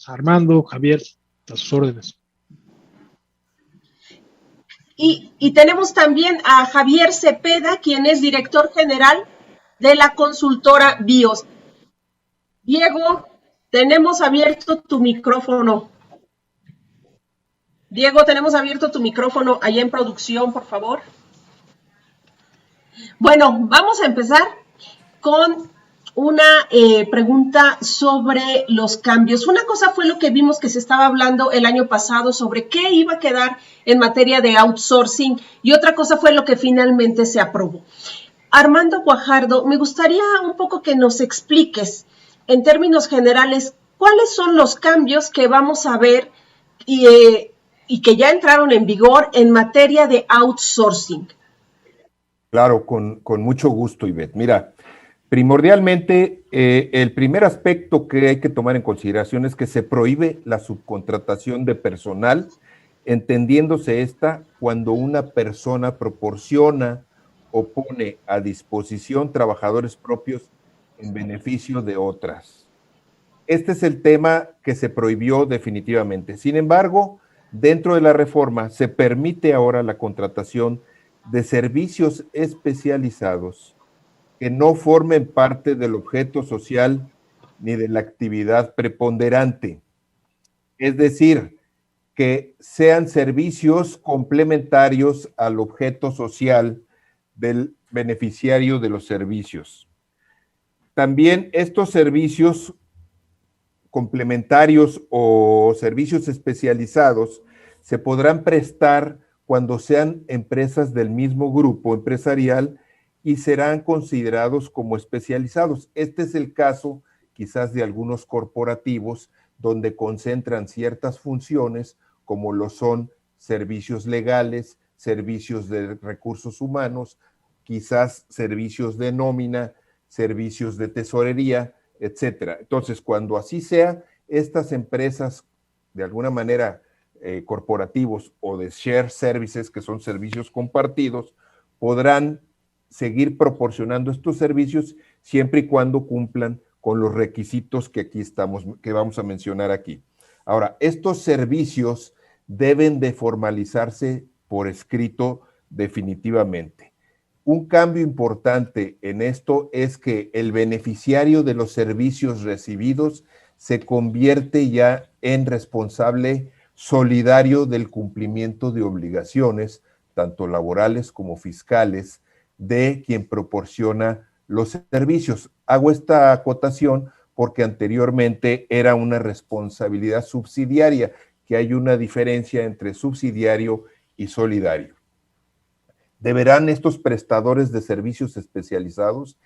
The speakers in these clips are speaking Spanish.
Armando, Javier, a sus órdenes. Y tenemos también a Javier Cepeda, quien es director general de la consultora BIOS. Diego, tenemos abierto tu micrófono. Diego, tenemos abierto tu micrófono allá en producción, por favor. Bueno, vamos a empezar con una pregunta sobre los cambios. Una cosa fue lo que vimos que se estaba hablando el año pasado sobre qué iba a quedar en materia de outsourcing y otra cosa fue lo que finalmente se aprobó. Armando Guajardo, me gustaría un poco que nos expliques en términos generales cuáles son los cambios que vamos a ver y que ya entraron en vigor en materia de outsourcing. Claro, con mucho gusto, Ivette. Mira, primordialmente, el primer aspecto que hay que tomar en consideración es que se prohíbe la subcontratación de personal, entendiéndose esta cuando una persona proporciona o pone a disposición trabajadores propios en beneficio de otras. Este es el tema que se prohibió definitivamente. Sin embargo, dentro de la reforma se permite ahora la contratación de servicios especializados que no formen parte del objeto social ni de la actividad preponderante. Es decir, que sean servicios complementarios al objeto social del beneficiario de los servicios. También estos servicios complementarios o servicios especializados se podrán prestar cuando sean empresas del mismo grupo empresarial y serán considerados como especializados. Este es el caso quizás de algunos corporativos donde concentran ciertas funciones como lo son servicios legales, servicios de recursos humanos, quizás servicios de nómina, servicios de tesorería, etcétera. Entonces, cuando así sea, estas empresas, de alguna manera, corporativos o de share services, que son servicios compartidos, podrán seguir proporcionando estos servicios siempre y cuando cumplan con los requisitos que que vamos a mencionar aquí. Ahora, estos servicios deben de formalizarse por escrito definitivamente. Un cambio importante en esto es que el beneficiario de los servicios recibidos se convierte ya en responsable solidario del cumplimiento de obligaciones, tanto laborales como fiscales, de quien proporciona los servicios. Hago esta acotación porque anteriormente era una responsabilidad subsidiaria, que hay una diferencia entre subsidiario y solidario. Deberán estos prestadores de servicios especializados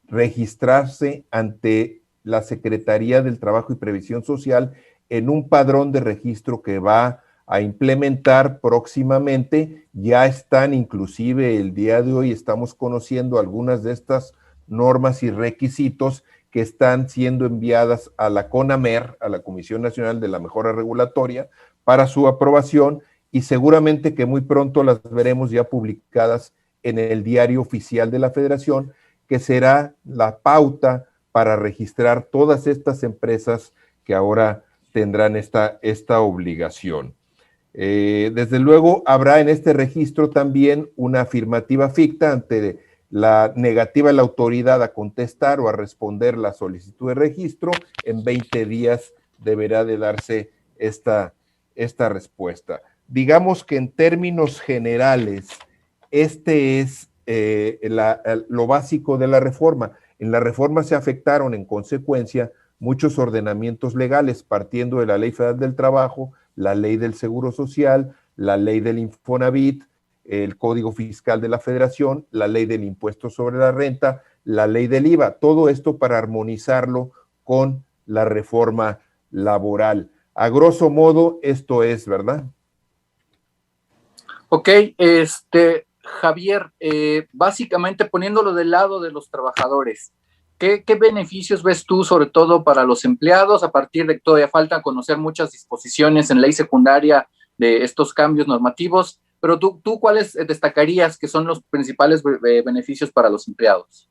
registrarse ante la Secretaría del Trabajo y Previsión Social en un padrón de registro que va a implementar próximamente. Ya están, inclusive el día de hoy estamos conociendo algunas de estas normas y requisitos que están siendo enviadas a la CONAMER, a la Comisión Nacional de la Mejora Regulatoria, para su aprobación, y seguramente que muy pronto las veremos ya publicadas en el Diario Oficial de la Federación, que será la pauta para registrar todas estas empresas que ahora tendrán esta obligación. Desde luego habrá en este registro también una afirmativa ficta ante la negativa de la autoridad a contestar o a responder la solicitud de registro. En 20 días deberá de darse esta respuesta. Digamos que en términos generales, este es lo básico de la reforma. En la reforma se afectaron en consecuencia muchos ordenamientos legales, partiendo de la Ley Federal del Trabajo, la Ley del Seguro Social, la Ley del Infonavit, el Código Fiscal de la Federación, la Ley del Impuesto sobre la Renta, la Ley del IVA, todo esto para armonizarlo con la reforma laboral. A grosso modo, esto es, ¿verdad? Ok, Javier, básicamente poniéndolo del lado de los trabajadores, ¿qué beneficios ves tú, sobre todo para los empleados, a partir de que todavía falta conocer muchas disposiciones en ley secundaria de estos cambios normativos? Pero tú ¿cuáles destacarías que son los principales beneficios para los empleados?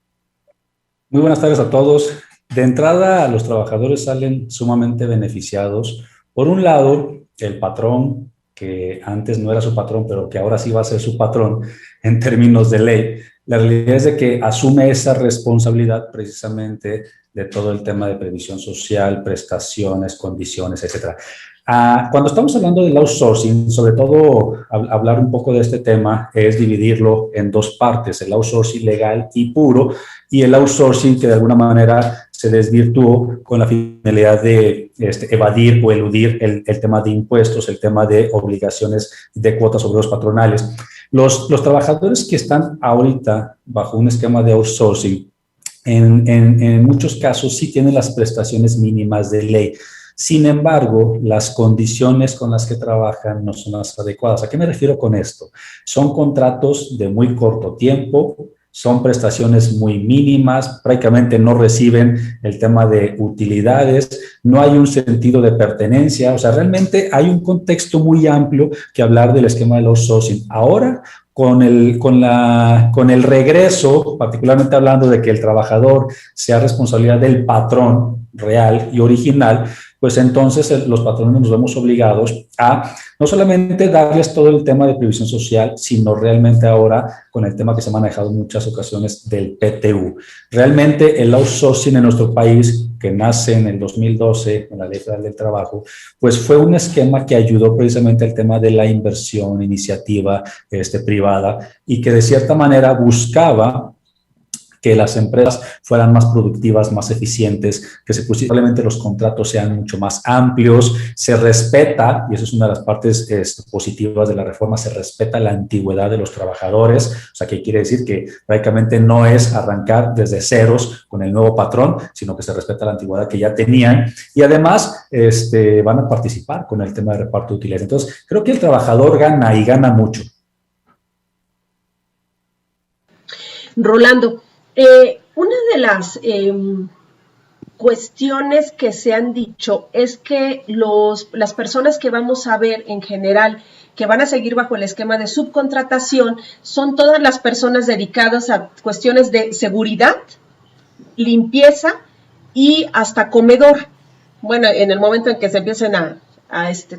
Muy buenas tardes a todos. De entrada, los trabajadores salen sumamente beneficiados. Por un lado, el patrón, que antes no era su patrón, pero que ahora sí va a ser su patrón en términos de ley, la realidad es de que asume esa responsabilidad precisamente de todo el tema de previsión social, prestaciones, condiciones, etcétera. Cuando estamos hablando del outsourcing, sobre todo hablar un poco de este tema es dividirlo en dos partes, el outsourcing legal y puro y el outsourcing que de alguna manera se desvirtuó con la finalidad de evadir o eludir el tema de impuestos, el tema de obligaciones de cuotas sobre los patronales. Los trabajadores que están ahorita bajo un esquema de outsourcing, en muchos casos sí tienen las prestaciones mínimas de ley. Sin embargo, las condiciones con las que trabajan no son las adecuadas. ¿A qué me refiero con esto? Son contratos de muy corto tiempo, son prestaciones muy mínimas, prácticamente no reciben el tema de utilidades, no hay un sentido de pertenencia, o sea, realmente hay un contexto muy amplio que hablar del esquema del outsourcing. Ahora, con el regreso, particularmente hablando de que el trabajador sea responsabilidad del patrón real y original, pues entonces los patrones nos vemos obligados a no solamente darles todo el tema de previsión social, sino realmente ahora con el tema que se ha manejado en muchas ocasiones del PTU. Realmente el outsourcing en nuestro país, que nace en el 2012 en la Ley Federal del Trabajo, pues fue un esquema que ayudó precisamente al tema de la inversión, iniciativa privada y que de cierta manera buscaba que las empresas fueran más productivas, más eficientes, que posiblemente los contratos sean mucho más amplios, se respeta, y eso es una de las partes positivas de la reforma, se respeta la antigüedad de los trabajadores, o sea, que quiere decir que prácticamente no es arrancar desde ceros con el nuevo patrón, sino que se respeta la antigüedad que ya tenían, y además van a participar con el tema de reparto de utilidades. Entonces, creo que el trabajador gana y gana mucho. Rolando, una de las cuestiones que se han dicho es que las personas que vamos a ver en general que van a seguir bajo el esquema de subcontratación son todas las personas dedicadas a cuestiones de seguridad, limpieza y hasta comedor. Bueno, en el momento en que se empiecen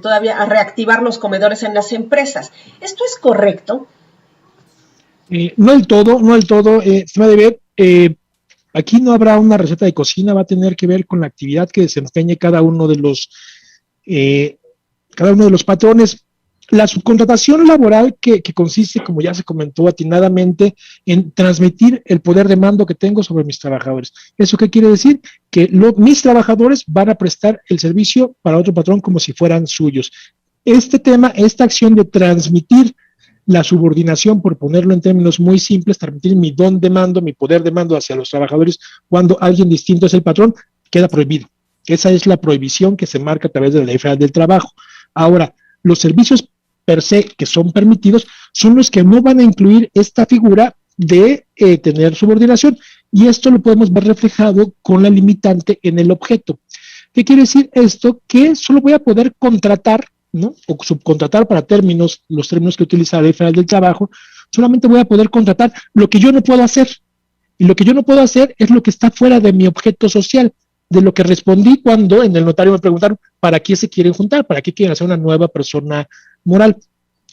todavía a reactivar los comedores en las empresas. ¿Esto es correcto? No del todo, se va a deber. Aquí no habrá una receta de cocina, va a tener que ver con la actividad que desempeñe cada uno de los patrones. La subcontratación laboral que consiste, como ya se comentó atinadamente, en transmitir el poder de mando que tengo sobre mis trabajadores. ¿Eso qué quiere decir? Que mis trabajadores van a prestar el servicio para otro patrón como si fueran suyos. Esta acción de transmitir la subordinación, por ponerlo en términos muy simples, transmitir mi don de mando, mi poder de mando hacia los trabajadores cuando alguien distinto es el patrón, queda prohibido. Esa es la prohibición que se marca a través de la Ley Federal del Trabajo. Ahora, los servicios per se que son permitidos son los que no van a incluir esta figura de tener subordinación, y esto lo podemos ver reflejado con la limitante en el objeto. ¿Qué quiere decir esto? Que solo voy a poder contratar, ¿no? O subcontratar para los términos que utiliza la Ley Federal del Trabajo, solamente voy a poder contratar lo que yo no puedo hacer. Y lo que yo no puedo hacer es lo que está fuera de mi objeto social, de lo que respondí cuando en el notario me preguntaron ¿para qué se quieren juntar? ¿Para qué quieren hacer una nueva persona moral?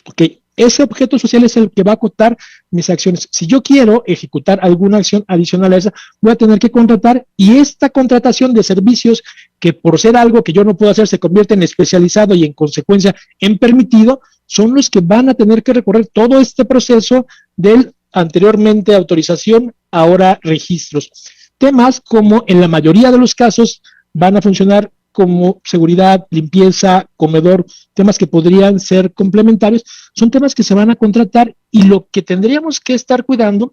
Ok, ese objeto social es el que va a acotar mis acciones. Si yo quiero ejecutar alguna acción adicional a esa, voy a tener que contratar, y esta contratación de servicios, que por ser algo que yo no puedo hacer se convierte en especializado y en consecuencia en permitido, son los que van a tener que recorrer todo este proceso del anteriormente autorización, ahora registros. Temas como en la mayoría de los casos van a funcionar como seguridad, limpieza, comedor, temas que podrían ser complementarios, son temas que se van a contratar, y lo que tendríamos que estar cuidando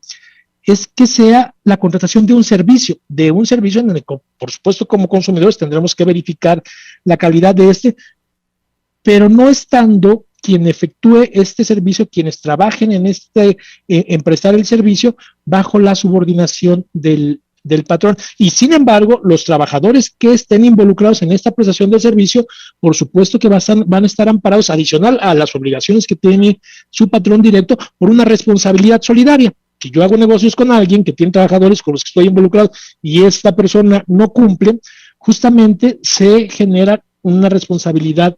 es que sea la contratación de un servicio en el que, por supuesto, como consumidores tendremos que verificar la calidad de pero no estando quien efectúe este servicio, quienes trabajen en prestar el servicio bajo la subordinación del patrón. Y sin embargo, los trabajadores que estén involucrados en esta prestación del servicio, por supuesto que van a estar amparados, adicional a las obligaciones que tiene su patrón directo, por una responsabilidad solidaria, si yo hago negocios con alguien que tiene trabajadores con los que estoy involucrado y esta persona no cumple, justamente se genera una responsabilidad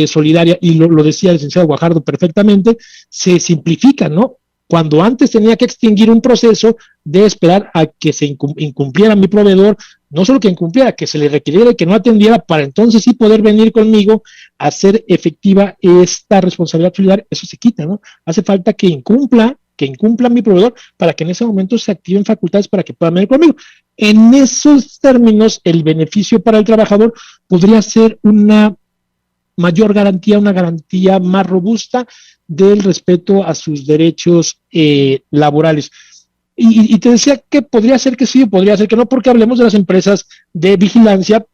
solidaria, y lo decía el licenciado Guajardo perfectamente, se simplifica, ¿no? Cuando antes tenía que extinguir un proceso de esperar a que se incumpliera mi proveedor, no solo que incumpliera, que se le requiriera y que no atendiera, para entonces sí poder venir conmigo a hacer efectiva esta responsabilidad solidaria, eso se quita, ¿no? Hace falta que incumpla mi proveedor para que en ese momento se activen facultades para que puedan venir conmigo. En esos términos, el beneficio para el trabajador podría ser una mayor garantía, una garantía más robusta del respeto a sus derechos laborales. Y te decía que podría ser que sí, podría ser que no, porque hablemos de las empresas de vigilancia,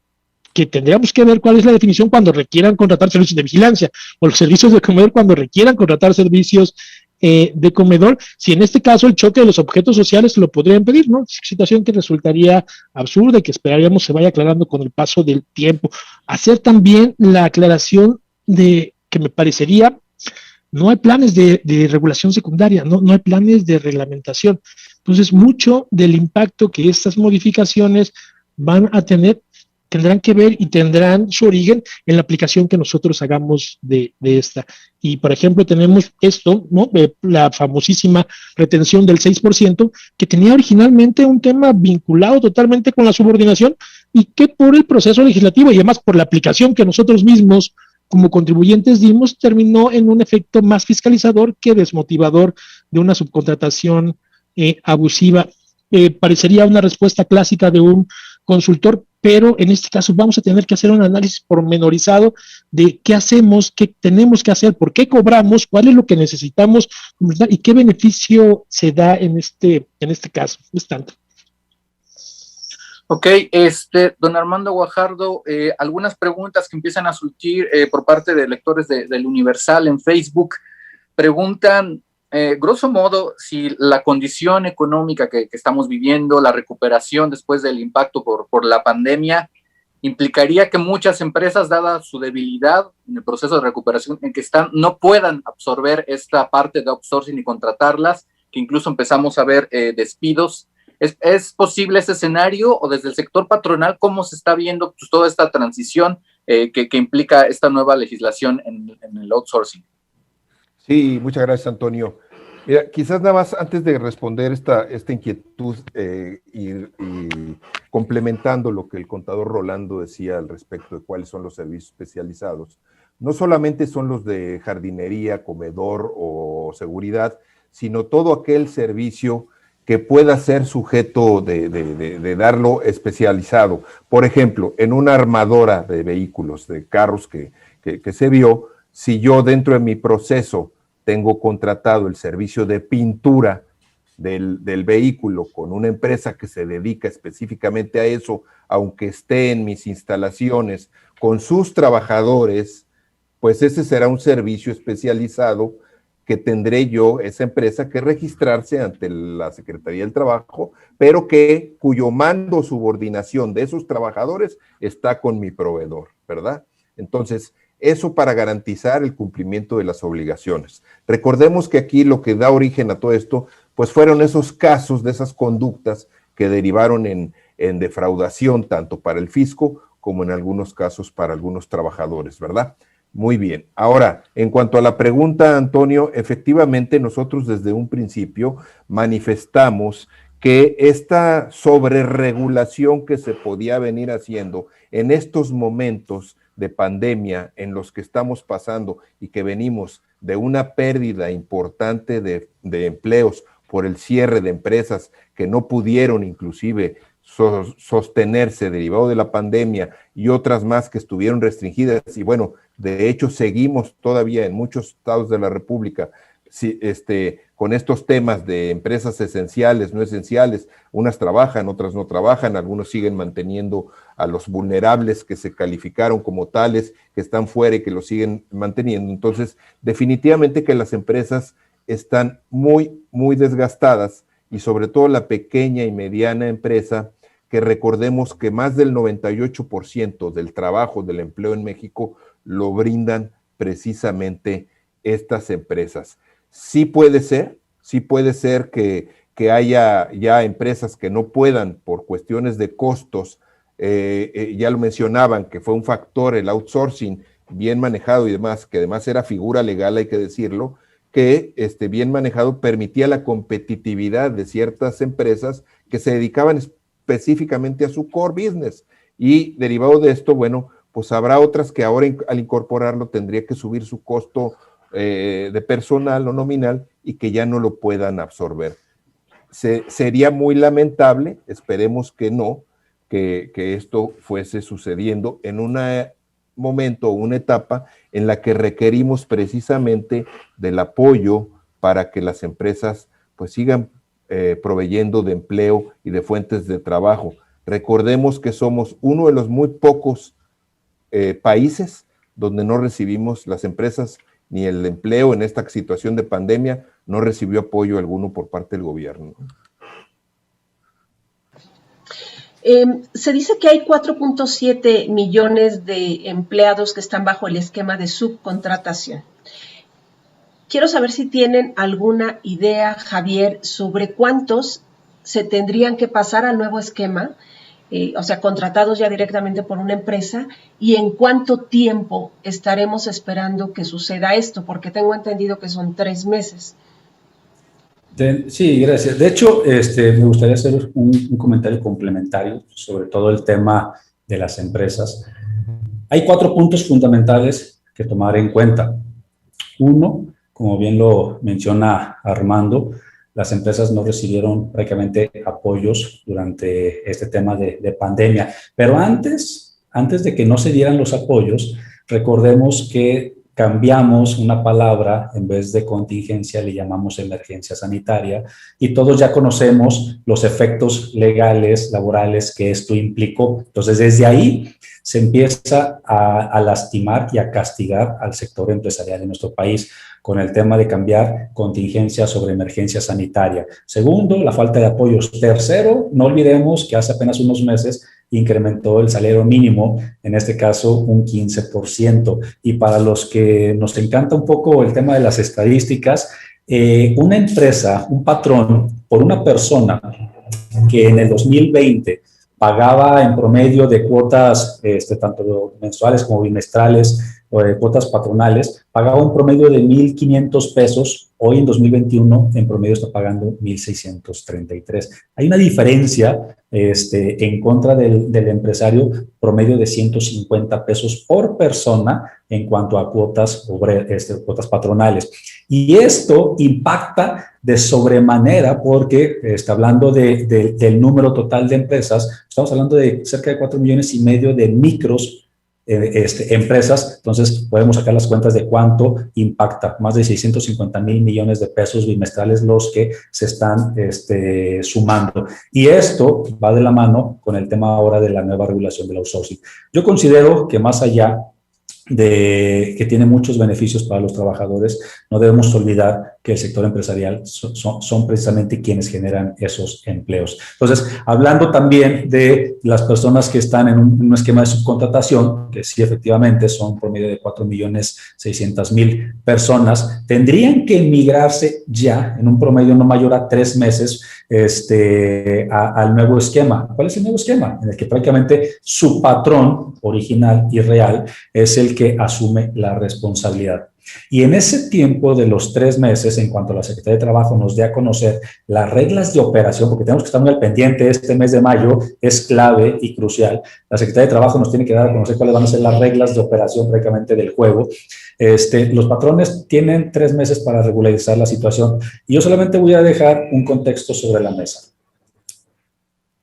que tendríamos que ver cuál es la definición cuando requieran contratar servicios de vigilancia, o los servicios de comedor cuando requieran contratar servicios de comedor, si en este caso el choque de los objetos sociales lo podrían pedir, ¿no? Situación que resultaría absurda y que esperaríamos se vaya aclarando con el paso del tiempo. Hacer también la aclaración de que me parecería, no hay planes de regulación secundaria, no hay planes de reglamentación. Entonces, mucho del impacto que estas modificaciones van a tener tendrán que ver y tendrán su origen en la aplicación que nosotros hagamos de esta. Y, por ejemplo, tenemos esto, ¿no? La famosísima retención del 6%, que tenía originalmente un tema vinculado totalmente con la subordinación y que por el proceso legislativo y además por la aplicación que nosotros mismos como contribuyentes dimos, terminó en un efecto más fiscalizador que desmotivador de una subcontratación abusiva. Parecería una respuesta clásica de un consultor, pero en este caso vamos a tener que hacer un análisis pormenorizado de qué hacemos, qué tenemos que hacer, por qué cobramos, cuál es lo que necesitamos y qué beneficio se da en este caso. Es tanto. Ok, don Armando Guajardo, algunas preguntas que empiezan a surgir por parte de lectores del Universal en Facebook. Preguntan, grosso modo, si la condición económica que estamos viviendo, la recuperación después del impacto por la pandemia, implicaría que muchas empresas, dada su debilidad en el proceso de recuperación en que están, no puedan absorber esta parte de outsourcing y contratarlas, que incluso empezamos a ver despidos. ¿Es posible ese escenario, o desde el sector patronal cómo se está viendo pues, toda esta transición que implica esta nueva legislación en el outsourcing? Sí, muchas gracias, Antonio. Mira, quizás nada más antes de responder esta inquietud y complementando lo que el contador Rolando decía al respecto de cuáles son los servicios especializados, no solamente son los de jardinería, comedor o seguridad, sino todo aquel servicio que pueda ser sujeto de darlo especializado. Por ejemplo, en una armadora de vehículos, de carros que se vio, si yo dentro de mi proceso tengo contratado el servicio de pintura del vehículo con una empresa que se dedica específicamente a eso, aunque esté en mis instalaciones con sus trabajadores, pues ese será un servicio especializado que tendré yo, esa empresa, que registrarse ante la Secretaría del Trabajo, pero cuyo mando o subordinación de esos trabajadores está con mi proveedor, ¿verdad? Entonces, eso para garantizar el cumplimiento de las obligaciones. Recordemos que aquí lo que da origen a todo esto, pues fueron esos casos de esas conductas que derivaron en defraudación, tanto para el fisco como en algunos casos para algunos trabajadores, ¿verdad? Muy bien. Ahora, en cuanto a la pregunta, Antonio, efectivamente nosotros desde un principio manifestamos que esta sobreregulación que se podía venir haciendo en estos momentos de pandemia en los que estamos pasando y que venimos de una pérdida importante de empleos por el cierre de empresas que no pudieron inclusive sostenerse derivado de la pandemia y otras más que estuvieron restringidas y bueno, de hecho seguimos todavía en muchos estados de la República con estos temas de empresas esenciales, no esenciales, unas trabajan, otras no trabajan, algunos siguen manteniendo a los vulnerables que se calificaron como tales, que están fuera y que los siguen manteniendo. Entonces, definitivamente que las empresas están muy, muy desgastadas y sobre todo la pequeña y mediana empresa, que recordemos que más del 98% del trabajo, del empleo en México, lo brindan precisamente estas empresas. Sí puede ser que que haya ya empresas que no puedan por cuestiones de costos, ya lo mencionaban, que fue un factor el outsourcing bien manejado y demás, que además era figura legal, hay que decirlo, que bien manejado permitía la competitividad de ciertas empresas que se dedicaban específicamente a su core business. Y derivado de esto, bueno, pues habrá otras que ahora al incorporarlo tendría que subir su costo de personal o nominal y que ya no lo puedan absorber. Sería muy lamentable, esperemos que no, que esto fuese sucediendo en un momento o una etapa en la que requerimos precisamente del apoyo para que las empresas pues sigan proveyendo de empleo y de fuentes de trabajo. Recordemos que somos uno de los muy pocos países donde no recibimos las empresas ni el empleo en esta situación de pandemia, no recibió apoyo alguno por parte del gobierno. Se dice que hay 4.7 millones de empleados que están bajo el esquema de subcontratación. Quiero saber si tienen alguna idea, Javier, sobre cuántos se tendrían que pasar al nuevo esquema, o sea, contratados ya directamente por una empresa, y en cuánto tiempo estaremos esperando que suceda esto, porque tengo entendido que son 3 meses. Sí, gracias. De hecho, me gustaría hacer un comentario complementario sobre todo el tema de las empresas. Hay 4 puntos fundamentales que tomar en cuenta. Uno, como bien lo menciona Armando, las empresas no recibieron prácticamente apoyos durante este tema de pandemia. Pero antes de que no se dieran los apoyos, recordemos que cambiamos una palabra, en vez de contingencia le llamamos emergencia sanitaria, y todos ya conocemos los efectos legales, laborales que esto implicó. Entonces, desde ahí se empieza a lastimar y a castigar al sector empresarial en nuestro país con el tema de cambiar contingencia sobre emergencia sanitaria. Segundo, la falta de apoyos. Tercero, no olvidemos que hace apenas unos meses incrementó el salario mínimo, en este caso un 15%. Y para los que nos encanta un poco el tema de las estadísticas, una empresa, un patrón, por una persona que en el 2020 pagaba en promedio de cuotas, tanto mensuales como bimestrales, o de cuotas patronales, pagaba un promedio de 1,500 pesos. Hoy en 2021 en promedio está pagando 1,633. Hay una diferencia en contra del empresario, promedio de 150 pesos por persona en cuanto a cuotas patronales. Y esto impacta de sobremanera porque hablando del número total de empresas, estamos hablando de cerca de 4,5 millones de micros empresas. Entonces podemos sacar las cuentas de cuánto impacta, más de 650,000 millones de pesos bimestrales los que se están sumando, y esto va de la mano con el tema ahora de la nueva regulación del outsourcing. Yo considero que más allá de que tiene muchos beneficios para los trabajadores, no debemos olvidar que el sector empresarial son precisamente quienes generan esos empleos. Entonces, hablando también de las personas que están en un esquema de subcontratación, que sí efectivamente son por medio de 4,600,000 personas, tendrían que migrarse ya en un promedio no mayor a 3 meses al nuevo esquema. ¿Cuál es el nuevo esquema? En el que prácticamente su patrón original y real es el que asume la responsabilidad. Y en ese tiempo de los 3 meses, en cuanto la Secretaría de Trabajo nos dé a conocer las reglas de operación, porque tenemos que estar muy al pendiente, este mes de mayo es clave y crucial, la Secretaría de Trabajo nos tiene que dar a conocer cuáles van a ser las reglas de operación prácticamente del juego. Los patrones tienen 3 meses para regularizar la situación, y yo solamente voy a dejar un contexto sobre la mesa.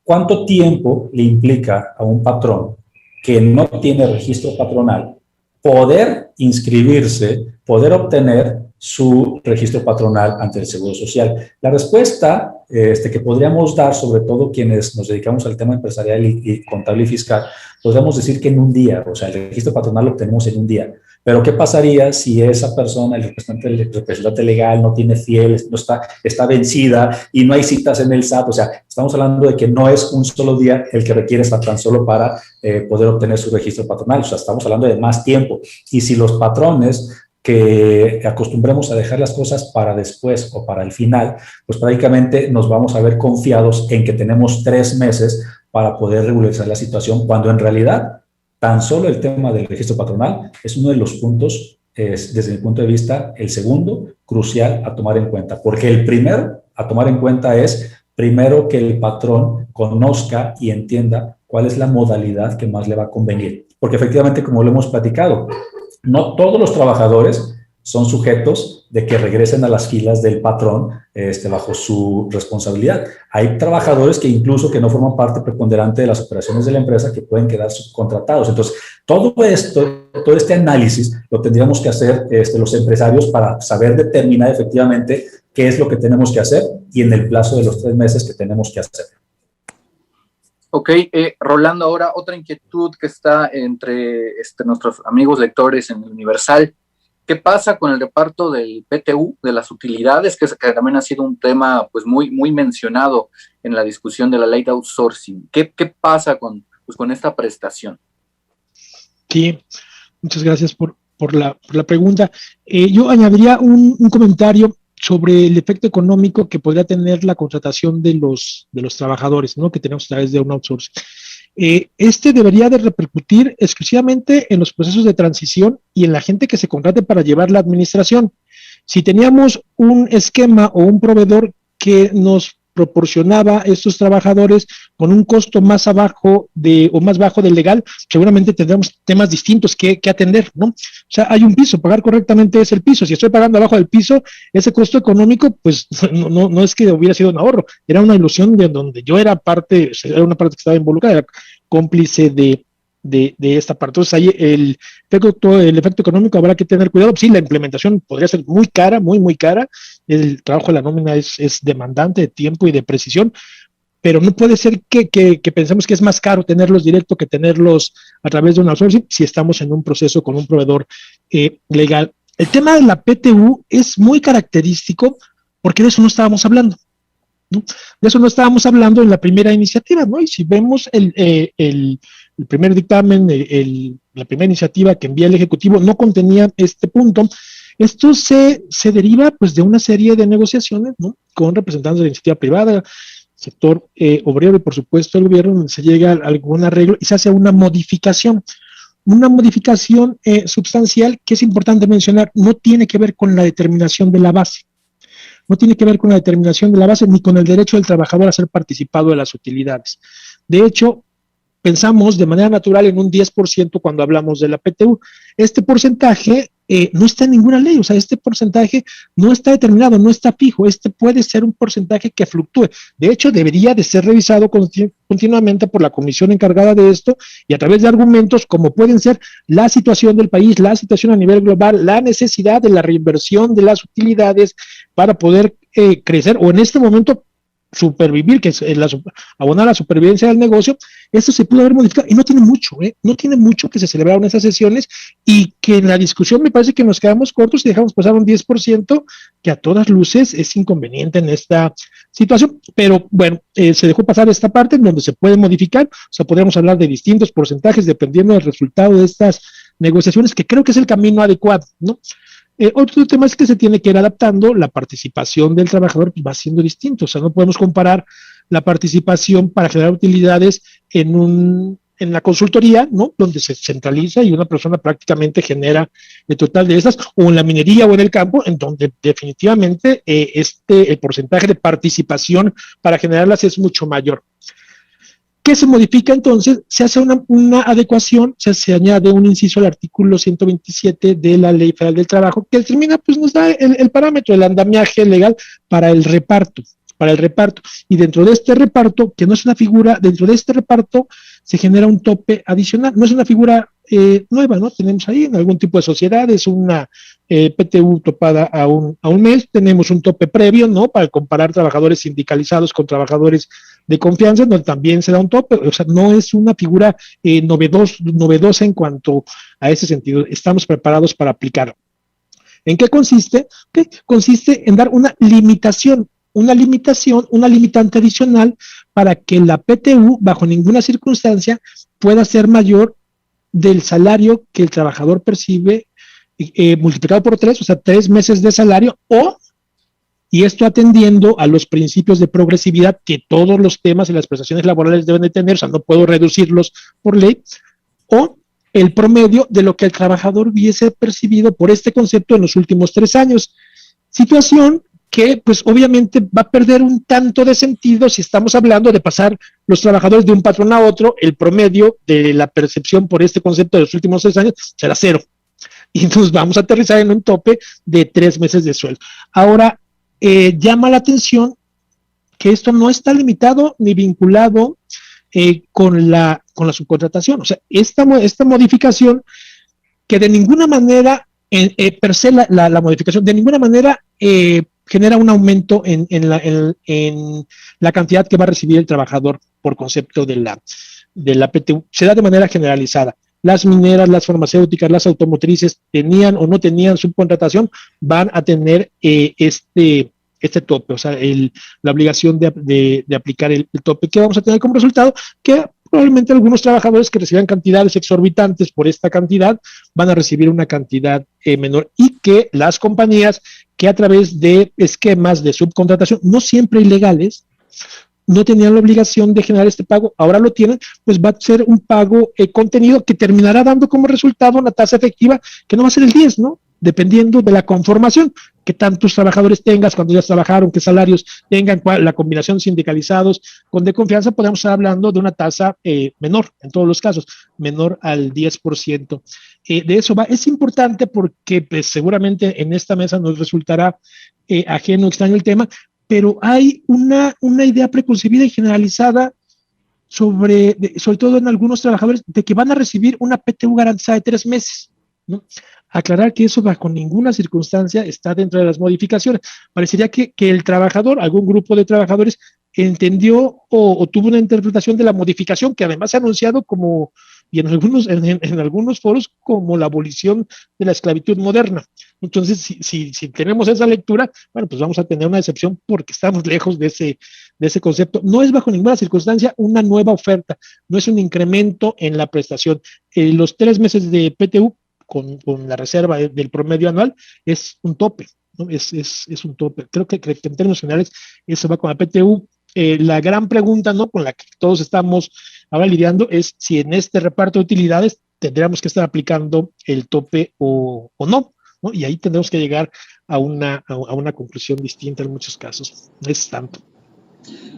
¿Cuánto tiempo le implica a un patrón que no tiene registro patronal poder inscribirse, poder obtener su registro patronal ante el Seguro Social? La respuesta que podríamos dar, sobre todo quienes nos dedicamos al tema empresarial y contable y fiscal, podríamos decir que en un día, o sea, el registro patronal lo obtenemos en un día. Pero ¿qué pasaría si esa persona, el representante legal, no tiene fiel, no está vencida y no hay citas en el SAT? O sea, estamos hablando de que no es un solo día el que requiere tan solo para poder obtener su registro patronal. O sea, estamos hablando de más tiempo. Y si los patrones que acostumbremos a dejar las cosas para después o para el final, pues prácticamente nos vamos a ver confiados en que tenemos 3 meses para poder regularizar la situación, cuando en realidad tan solo el tema del registro patronal es uno de los puntos, desde mi punto de vista, el segundo crucial a tomar en cuenta, porque el primero a tomar en cuenta es primero que el patrón conozca y entienda cuál es la modalidad que más le va a convenir, porque efectivamente, como lo hemos platicado, no todos los trabajadores son sujetos de que regresen a las filas del patrón bajo su responsabilidad. Hay trabajadores que incluso que no forman parte preponderante de las operaciones de la empresa que pueden quedar subcontratados. Entonces, todo este análisis lo tendríamos que hacer los empresarios para saber determinar efectivamente qué es lo que tenemos que hacer y en el plazo de los 3 meses que tenemos que hacer. Ok, Rolando, ahora otra inquietud que está entre nuestros amigos lectores en el Universal. ¿Qué pasa con el reparto del PTU, de las utilidades, que también ha sido un tema pues muy, muy mencionado en la discusión de la ley de outsourcing? ¿Qué pasa con esta prestación? Sí, muchas gracias por la pregunta. Yo añadiría un comentario sobre el efecto económico que podría tener la contratación de los trabajadores, ¿no?, que tenemos a través de un outsourcing. Debería de repercutir exclusivamente en los procesos de transición y en la gente que se contrate para llevar la administración. Si teníamos un esquema o un proveedor que nos proporcionaba estos trabajadores con un costo más bajo del legal, seguramente tendremos temas distintos que atender, ¿no? O sea, hay un piso, pagar correctamente es el piso. Si estoy pagando abajo del piso, ese costo económico, pues no es que hubiera sido un ahorro, era una ilusión de donde yo era una parte que estaba involucrada, era cómplice de esta parte. Entonces, ahí el efecto económico habrá que tener cuidado. Sí, la implementación podría ser muy cara, muy, muy cara. El trabajo de la nómina es demandante de tiempo y de precisión, pero no puede ser que pensemos que es más caro tenerlos directo que tenerlos a través de un outsourcing si estamos en un proceso con un proveedor legal. El tema de la PTU es muy característico porque de eso no estábamos hablando, ¿no? De eso no estábamos hablando en la primera iniciativa, ¿no? Y si vemos el primer dictamen, la primera iniciativa que envía el Ejecutivo no contenía este punto. Esto se deriva pues de una serie de negociaciones, ¿no?, con representantes de la iniciativa privada, sector obrero y por supuesto el gobierno, donde se llega a algún arreglo y se hace una modificación sustancial que es importante mencionar. No tiene que ver con la determinación de la base, ni con el derecho del trabajador a ser participado de las utilidades. De hecho, pensamos de manera natural en un 10% cuando hablamos de la PTU. Este porcentaje no está en ninguna ley, o sea, este porcentaje no está determinado, no está fijo. Puede ser un porcentaje que fluctúe. De hecho, debería de ser revisado continuamente por la comisión encargada de esto y a través de argumentos como pueden ser la situación del país, la situación a nivel global, la necesidad de la reinversión de las utilidades para poder crecer o en este momento supervivir, que es abonar la supervivencia del negocio. Esto se pudo haber modificado y no tiene mucho que se celebraron esas sesiones y que en la discusión me parece que nos quedamos cortos y dejamos pasar un 10% que a todas luces es inconveniente en esta situación, pero bueno, se dejó pasar esta parte en donde se puede modificar. O sea, podríamos hablar de distintos porcentajes dependiendo del resultado de estas negociaciones, que creo que es el camino adecuado, ¿no? Otro tema es que se tiene que ir adaptando, la participación del trabajador pues va siendo distinto. O sea, no podemos comparar la participación para generar utilidades en la consultoría, ¿no?, donde se centraliza y una persona prácticamente genera el total de estas, o en la minería o en el campo, en donde definitivamente el porcentaje de participación para generarlas es mucho mayor. ¿Qué se modifica entonces? Se hace una adecuación, se añade un inciso al artículo 127 de la Ley Federal del Trabajo, que determina, pues nos da el parámetro, el andamiaje legal para el reparto. Y dentro de este reparto, que no es una figura, dentro de este reparto se genera un tope adicional, no es una figura nueva, ¿no? Tenemos ahí en algún tipo de sociedades una PTU topada a un mes, tenemos un tope previo, ¿no?, para comparar trabajadores sindicalizados con trabajadores de confianza, donde también se da un tope. O sea, no es una figura novedosa en cuanto a ese sentido. Estamos preparados para aplicarlo. ¿En qué consiste? Consiste en dar una limitante adicional para que la PTU, bajo ninguna circunstancia, pueda ser mayor del salario que el trabajador percibe multiplicado por 3, o sea, 3 meses de salario, y esto atendiendo a los principios de progresividad que todos los temas y las prestaciones laborales deben de tener, o sea, no puedo reducirlos por ley, o el promedio de lo que el trabajador hubiese percibido por este concepto en los últimos 3 años. Situación que, pues, obviamente va a perder un tanto de sentido si estamos hablando de pasar los trabajadores de un patrón a otro, el promedio de la percepción por este concepto de los últimos 3 años será 0. Y entonces vamos a aterrizar en un tope de 3 meses de sueldo. Ahora, llama la atención que esto no está limitado ni vinculado con la subcontratación. O sea, esta modificación que de ninguna manera, per se la modificación, de ninguna manera genera un aumento en la cantidad que va a recibir el trabajador por concepto de la PTU. Se da de manera generalizada. Las mineras, las farmacéuticas, las automotrices, tenían o no tenían subcontratación, van a tener este tope, o sea, la obligación de aplicar el tope. ¿Qué vamos a tener como resultado? Que probablemente algunos trabajadores que reciban cantidades exorbitantes por esta cantidad van a recibir una cantidad menor, y que las compañías que a través de esquemas de subcontratación, no siempre ilegales, no tenían la obligación de generar este pago, ahora lo tienen, pues va a ser un pago contenido que terminará dando como resultado una tasa efectiva que no va a ser el 10, ¿no? Dependiendo de la conformación, que tantos trabajadores tengas, cuando ya trabajaron, qué salarios tengan, la combinación sindicalizados con de confianza, podemos estar hablando de una tasa menor, en todos los casos, menor al 10%. De eso va. Es importante porque pues, seguramente en esta mesa nos resultará ajeno, extraño el tema, pero hay una idea preconcebida y generalizada sobre todo en algunos trabajadores, de que van a recibir una PTU garantizada de 3 meses, ¿no? Aclarar que eso bajo ninguna circunstancia está dentro de las modificaciones. Parecería que el trabajador, algún grupo de trabajadores, entendió o tuvo una interpretación de la modificación, que además se ha anunciado como, y en algunos foros, como la abolición de la esclavitud moderna. Entonces, si tenemos esa lectura, bueno, pues vamos a tener una decepción porque estamos lejos de ese concepto. No es bajo ninguna circunstancia una nueva oferta, no es un incremento en la prestación. Los 3 meses de PTU con la reserva del promedio anual es un tope, ¿no? Es un tope. Creo que en términos generales eso va con la PTU. La gran pregunta, ¿no?, con la que todos estamos ahora lidiando es si en este reparto de utilidades tendríamos que estar aplicando el tope o no, ¿no? Y ahí tendremos que llegar a una conclusión distinta en muchos casos. No es tanto.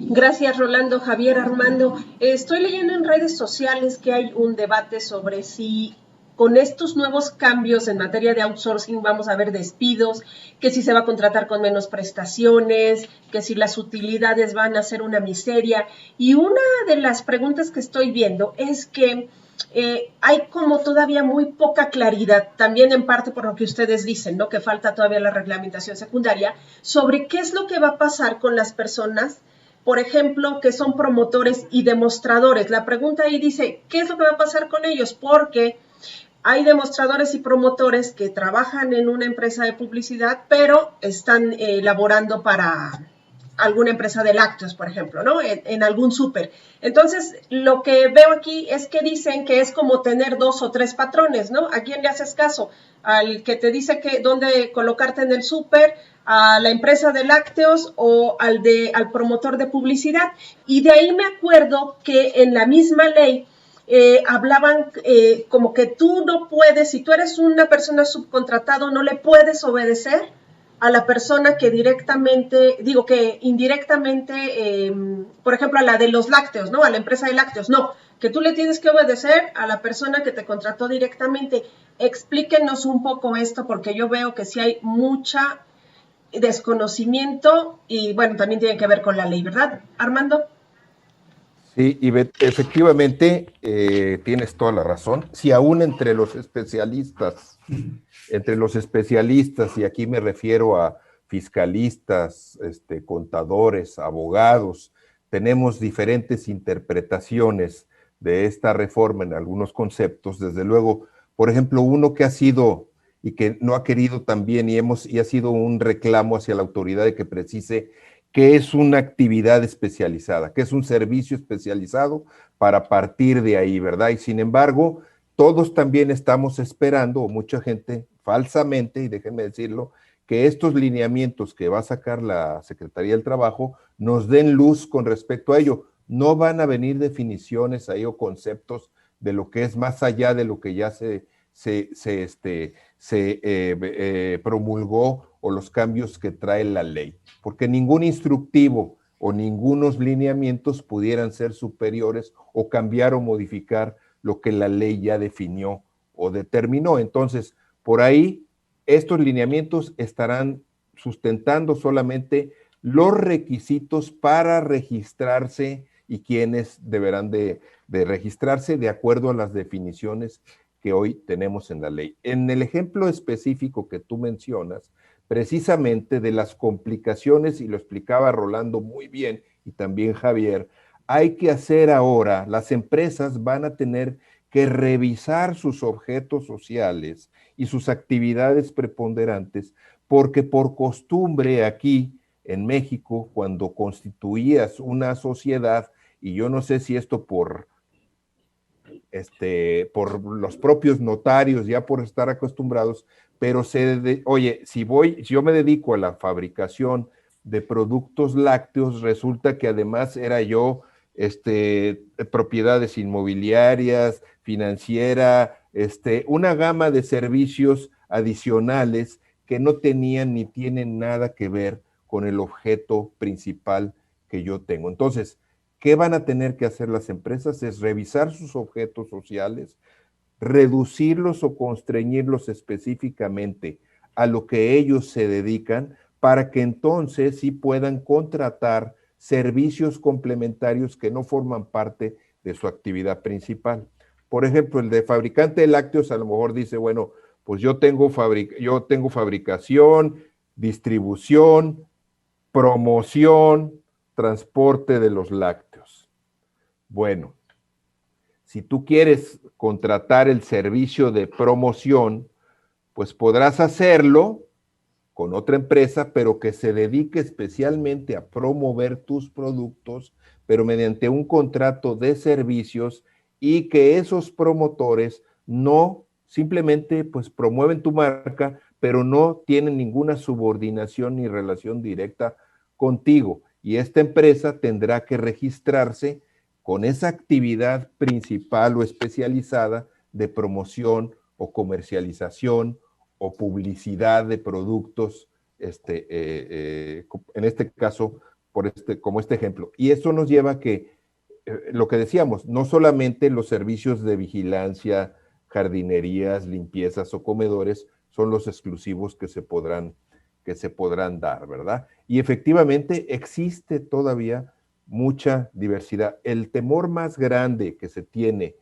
Gracias, Rolando. Javier, Armando, estoy leyendo en redes sociales que hay un debate sobre si con estos nuevos cambios en materia de outsourcing vamos a ver despidos, que si se va a contratar con menos prestaciones, que si las utilidades van a ser una miseria. Y una de las preguntas que estoy viendo es que hay como todavía muy poca claridad, también en parte por lo que ustedes dicen, ¿no?, que falta todavía la reglamentación secundaria, sobre qué es lo que va a pasar con las personas, por ejemplo, que son promotores y demostradores. La pregunta ahí dice, ¿qué es lo que va a pasar con ellos? Porque hay demostradores y promotores que trabajan en una empresa de publicidad, pero están laborando para alguna empresa de lácteos, por ejemplo, ¿no? En algún súper. Entonces, lo que veo aquí es que dicen que es como tener 2 o 3 patrones, ¿no? ¿A quién le haces caso? ¿Al que te dice que dónde colocarte en el súper, a la empresa de lácteos o al promotor de publicidad? Y de ahí me acuerdo que en la misma ley hablaban como que tú no puedes, si tú eres una persona subcontratado, no le puedes obedecer a la persona que indirectamente, por ejemplo, a la de los lácteos, ¿no? A la empresa de lácteos, no, que tú le tienes que obedecer a la persona que te contrató directamente. Explíquenos un poco esto, porque yo veo que sí hay mucha desconocimiento y, bueno, también tiene que ver con la ley, ¿verdad, Armando? Sí, Ivette, efectivamente, tienes toda la razón. Si aún entre los especialistas, y aquí me refiero a fiscalistas, contadores, abogados, tenemos diferentes interpretaciones de esta reforma en algunos conceptos, desde luego, por ejemplo, uno que ha sido y que no ha querido también y ha sido un reclamo hacia la autoridad de que precise qué es una actividad especializada, qué es un servicio especializado para partir de ahí, ¿verdad? Y sin embargo, todos también estamos esperando, o mucha gente falsamente, y déjenme decirlo, que estos lineamientos que va a sacar la Secretaría del Trabajo nos den luz con respecto a ello. No van a venir definiciones ahí o conceptos de lo que es más allá de lo que ya se promulgó o los cambios que trae la ley, porque ningún instructivo o ningunos lineamientos pudieran ser superiores o cambiar o modificar lo que la ley ya definió o determinó. Entonces, por ahí, estos lineamientos estarán sustentando solamente los requisitos para registrarse y quienes deberán de registrarse de acuerdo a las definiciones que hoy tenemos en la ley. En el ejemplo específico que tú mencionas, precisamente de las complicaciones, y lo explicaba Rolando muy bien, y también Javier, hay que hacer ahora, las empresas van a tener que revisar sus objetos sociales y sus actividades preponderantes, porque por costumbre aquí en México, cuando constituías una sociedad, y yo no sé si esto por los propios notarios, ya por estar acostumbrados, pero oye, si yo me dedico a la fabricación de productos lácteos, resulta que además era yo propiedades inmobiliarias, financiera, una gama de servicios adicionales que no tenían ni tienen nada que ver con el objeto principal que yo tengo. Entonces, ¿qué van a tener que hacer las empresas? Es revisar sus objetos sociales, reducirlos o constreñirlos específicamente a lo que ellos se dedican, para que entonces sí puedan contratar servicios complementarios que no forman parte de su actividad principal. Por ejemplo, el de fabricante de lácteos a lo mejor dice, bueno, pues yo tengo fabricación, distribución, promoción, transporte de los lácteos. Bueno, si tú quieres contratar el servicio de promoción, pues podrás hacerlo con otra empresa, pero que se dedique especialmente a promover tus productos, pero mediante un contrato de servicios, y que esos promotores no simplemente pues promueven tu marca, pero no tienen ninguna subordinación ni relación directa contigo. Y esta empresa tendrá que registrarse con esa actividad principal o especializada de promoción o comercialización o publicidad de productos, en este caso, como este ejemplo. Y esto nos lleva a que, lo que decíamos, no solamente los servicios de vigilancia, jardinerías, limpiezas o comedores son los exclusivos que se podrán dar, ¿verdad? Y efectivamente existe todavía mucha diversidad. El temor más grande que se tiene,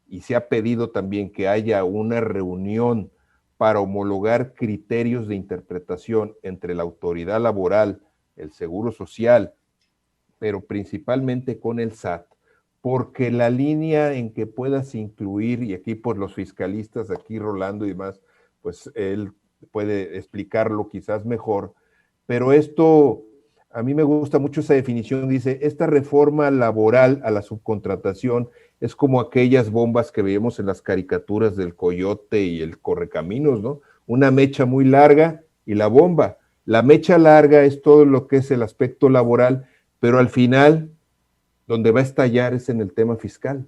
y se ha pedido también que haya una reunión para homologar criterios de interpretación entre la autoridad laboral, el Seguro Social, pero principalmente con el SAT, porque la línea en que puedas incluir, y aquí por los fiscalistas, aquí Rolando y demás, pues él puede explicarlo quizás mejor, pero esto, a mí me gusta mucho esa definición, dice, esta reforma laboral a la subcontratación es como aquellas bombas que veíamos en las caricaturas del coyote y el correcaminos, ¿no? Una mecha muy larga y la bomba. La mecha larga es todo lo que es el aspecto laboral, pero al final, donde va a estallar es en el tema fiscal,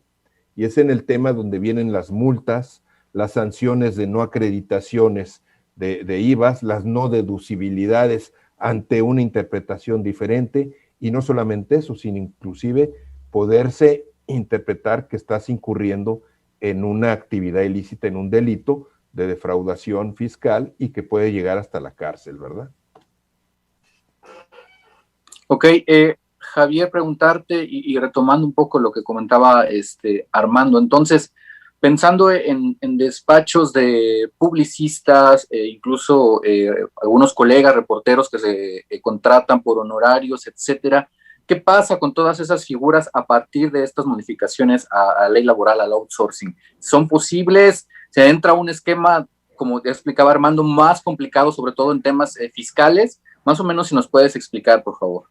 y es en el tema donde vienen las multas, las sanciones de no acreditaciones de IVAs, las no deducibilidades ante una interpretación diferente, y no solamente eso, sino inclusive poderse interpretar que estás incurriendo en una actividad ilícita, en un delito de defraudación fiscal, y que puede llegar hasta la cárcel, ¿verdad? Ok, Javier, preguntarte y retomando un poco lo que comentaba Armando, entonces, pensando en despachos de publicistas, incluso algunos colegas reporteros que se contratan por honorarios, etcétera, ¿qué pasa con todas esas figuras a partir de estas modificaciones a ley laboral, al outsourcing? ¿Son posibles? ¿Se entra un esquema, como explicaba Armando, más complicado, sobre todo en temas fiscales? Más o menos, si nos puedes explicar, por favor.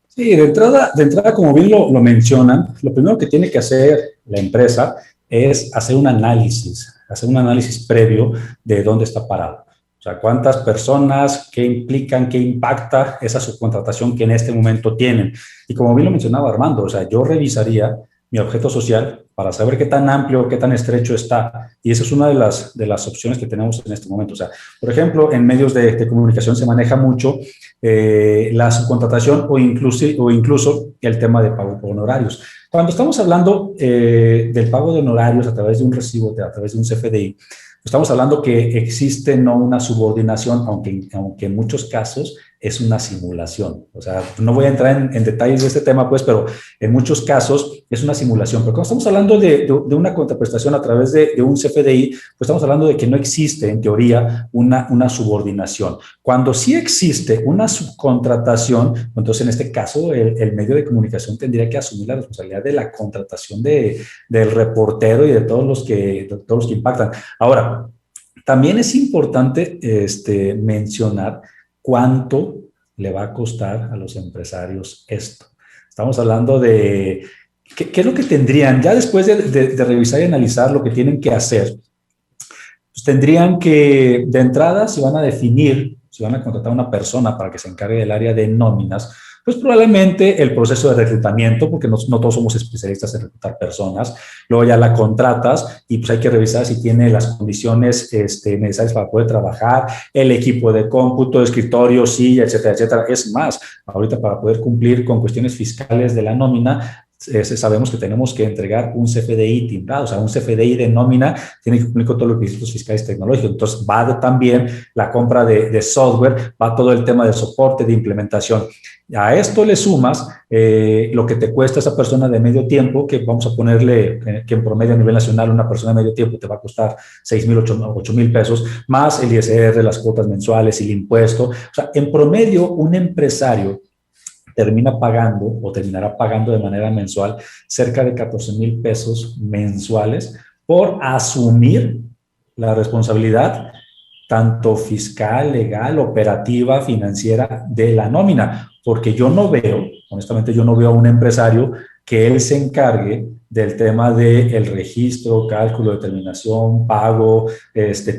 Sí, de entrada, como bien lo mencionan, lo primero que tiene que hacer la empresa es hacer un análisis previo de dónde está parado. O sea, cuántas personas, qué implican, qué impacta esa subcontratación que en este momento tienen. Y como bien lo mencionaba Armando, o sea, yo revisaría mi objeto social para saber qué tan amplio, qué tan estrecho está. Y esa es una de las opciones que tenemos en este momento. O sea, por ejemplo, en medios de comunicación se maneja mucho la subcontratación o incluso el tema de pago por honorarios. Cuando estamos hablando del pago de honorarios a través de un recibo, a través de un CFDI, estamos hablando que existe no una subordinación, aunque en muchos casos es una simulación. O sea, no voy a entrar en detalles de este tema, pues, pero en muchos casos es una simulación. Pero cuando estamos hablando de una contraprestación a través de un CFDI, pues estamos hablando de que no existe, en teoría, una subordinación. Cuando sí existe una subcontratación, entonces en este caso el medio de comunicación tendría que asumir la responsabilidad de la contratación del reportero y de todos los que impactan. Ahora, también es importante mencionar cuánto le va a costar a los empresarios esto. Estamos hablando de qué es lo que tendrían, ya después de revisar y analizar lo que tienen que hacer, pues tendrían que, de entrada, si van a contratar a una persona para que se encargue del área de nóminas, pues probablemente el proceso de reclutamiento, porque no todos somos especialistas en reclutar personas, luego ya la contratas y pues hay que revisar si tiene las condiciones necesarias para poder trabajar, el equipo de cómputo, escritorio, silla, etcétera, etcétera. Es más, ahorita para poder cumplir con cuestiones fiscales de la nómina, sabemos que tenemos que entregar un CFDI timbrado, o sea, un CFDI de nómina tiene que cumplir con todos los requisitos fiscales tecnológicos. Entonces, va también la compra de software, va todo el tema de soporte, de implementación. A esto le sumas lo que te cuesta esa persona de medio tiempo, que vamos a ponerle que en promedio a nivel nacional una persona de medio tiempo te va a costar 6,000, 8,000 pesos, más el ISR, las cuotas mensuales y el impuesto. O sea, en promedio un empresario terminará pagando de manera mensual cerca de 14,000 pesos mensuales por asumir la responsabilidad tanto fiscal, legal, operativa, financiera de la nómina, porque honestamente yo no veo a un empresario que él se encargue del tema del registro, cálculo, determinación, pago,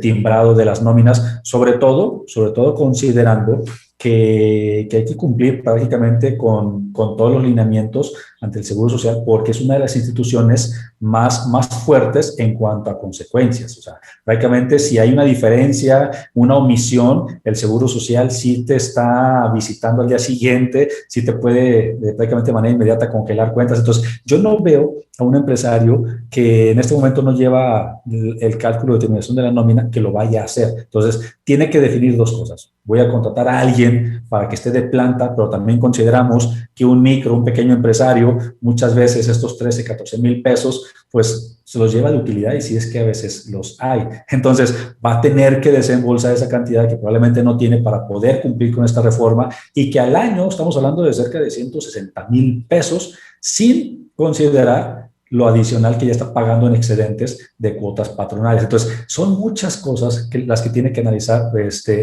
timbrado de las nóminas, sobre todo considerando que hay que cumplir prácticamente con todos los lineamientos ante el Seguro Social, porque es una de las instituciones más fuertes en cuanto a consecuencias. O sea, prácticamente si hay una diferencia, una omisión, el Seguro Social sí te está visitando al día siguiente, sí te puede prácticamente de manera inmediata congelar cuentas. Entonces, yo no veo a un empresario que en este momento no lleva el cálculo de determinación de la nómina que lo vaya a hacer. Entonces, tiene que definir dos cosas. Voy a contratar a alguien para que esté de planta, pero también consideramos que un pequeño empresario, muchas veces estos 13, 14,000 pesos, pues se los lleva de utilidad, y si es que a veces los hay. Entonces, va a tener que desembolsar esa cantidad que probablemente no tiene para poder cumplir con esta reforma, y que al año estamos hablando de cerca de 160,000 pesos, sin considerar lo adicional que ya está pagando en excedentes de cuotas patronales. Entonces, son muchas cosas las que tiene que analizar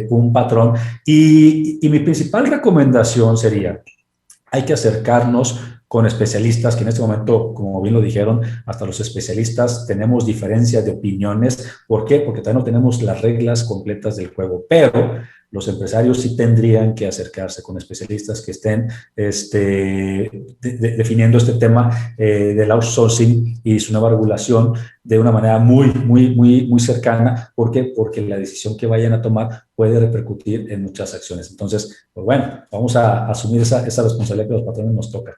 un patrón. Y mi principal recomendación sería, hay que acercarnos con especialistas, que en este momento, como bien lo dijeron, hasta los especialistas tenemos diferencias de opiniones. ¿Por qué? Porque todavía no tenemos las reglas completas del juego, pero los empresarios sí tendrían que acercarse con especialistas que estén definiendo este tema del outsourcing y su nueva regulación de una manera muy cercana. ¿Por qué? Porque la decisión que vayan a tomar puede repercutir en muchas acciones. Entonces, pues bueno, vamos a asumir esa responsabilidad que los patrones nos toca.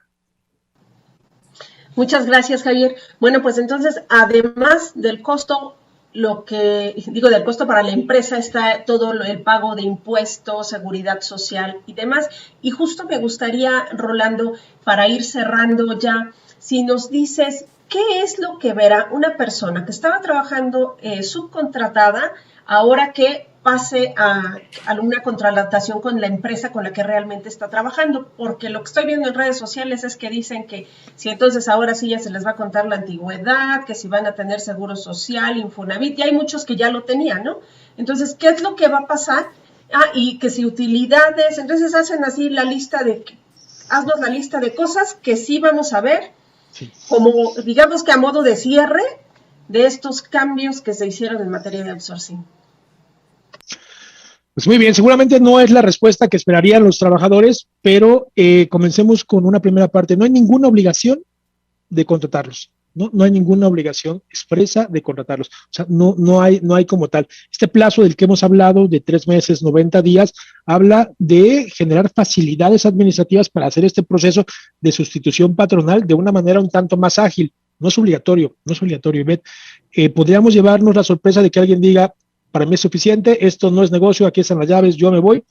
Muchas gracias, Javier. Bueno, pues entonces, además del costo, del costo para la empresa está todo el pago de impuestos, seguridad social y demás. Y justo me gustaría, Rolando, para ir cerrando ya, si nos dices qué es lo que verá una persona que estaba trabajando subcontratada ahora que pase a una contratación con la empresa con la que realmente está trabajando, porque lo que estoy viendo en redes sociales es que dicen que si entonces ahora sí ya se les va a contar la antigüedad, que si van a tener seguro social, Infonavit, y hay muchos que ya lo tenían, ¿no? Entonces, ¿qué es lo que va a pasar? Y que si utilidades, entonces hacen así haznos la lista de cosas que sí vamos a ver, sí, como digamos que a modo de cierre de estos cambios que se hicieron en materia de outsourcing? Pues muy bien, seguramente no es la respuesta que esperarían los trabajadores, pero comencemos con una primera parte. No hay ninguna obligación de contratarlos. No hay ninguna obligación expresa de contratarlos. O sea, no hay como tal. Este plazo del que hemos hablado, de 3 meses, 90 días, habla de generar facilidades administrativas para hacer este proceso de sustitución patronal de una manera un tanto más ágil. No es obligatorio, Ivette. Podríamos llevarnos la sorpresa de que alguien diga, para mí es suficiente, esto no es negocio, aquí están las llaves, yo me voy,